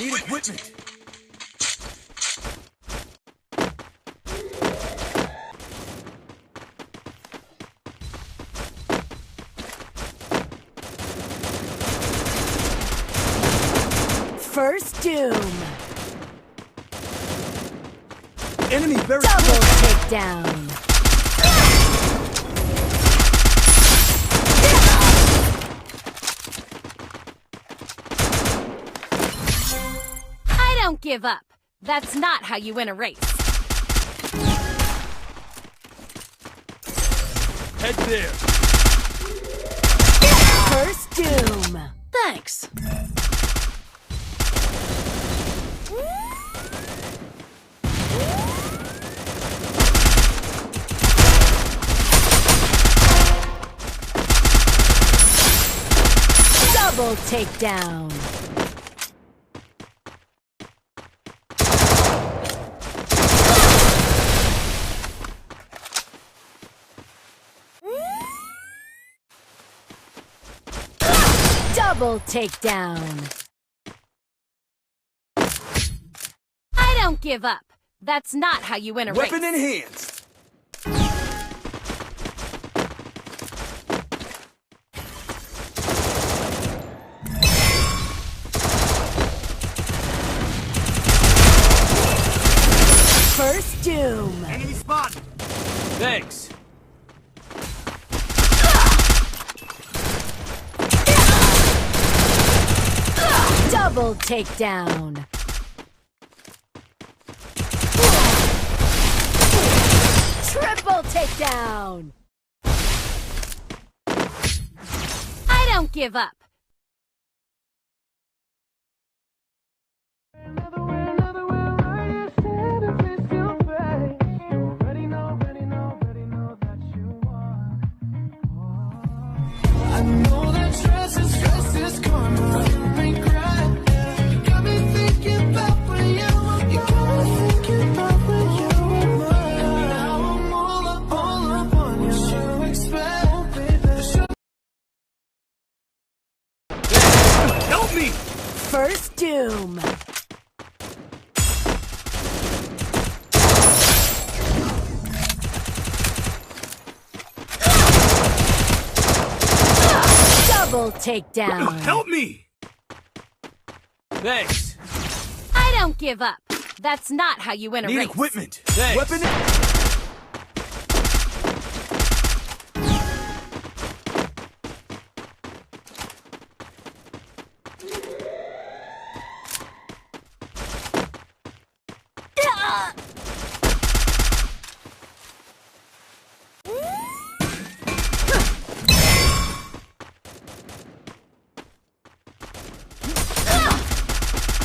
Need equipment. First doom. Enemy very Double close. takedown. I don't give up. That's not how you win a race. Head there. First doom. Thanks. Double takedown. Double takedown. I don't give up. That's not how you win a race. Weapon in hands. First doom. Enemy spotted. Thanks. Double takedown. Triple takedown. I don't give up. I know that stress is karma. Make right. You got me thinking about when you were mine. You got me thinking about when you were mine. Now I'm all up on you. What you expect, baby? Help me. First doom. Double takedown. Help me. Thanks. I don't give up. That's not how you win a Need race. equipment. Thanks. Weapon.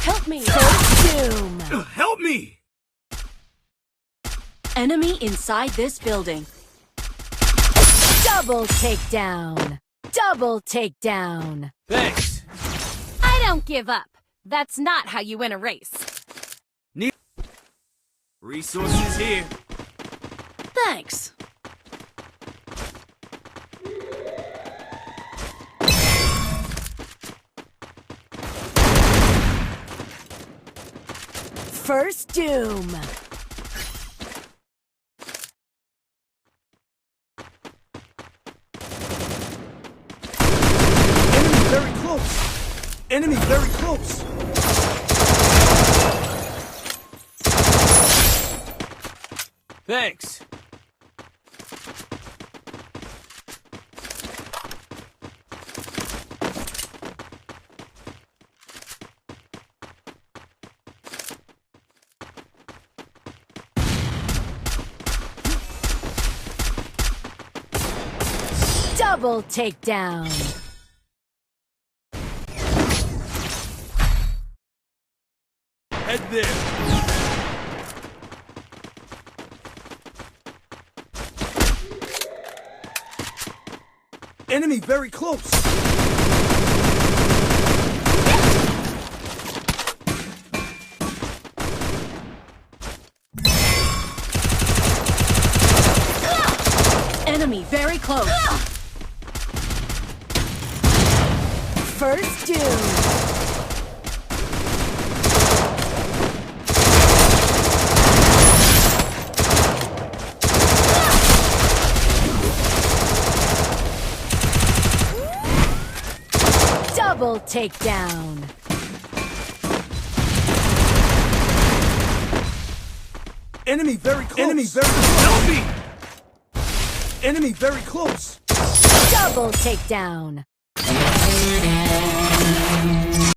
Help me. First doom. Help me. Enemy inside this building. Double takedown. Double takedown. Thanks. I don't give up. That's not how you win a race. Need resources here. Thanks. First doom. Enemy very close. Enemy very close. Thanks. Double takedown. Head there. Enemy very close. Enemy very close. First doom. Double takedown. Enemy very close. Enemy very close. Help me! Enemy very close. Double takedown.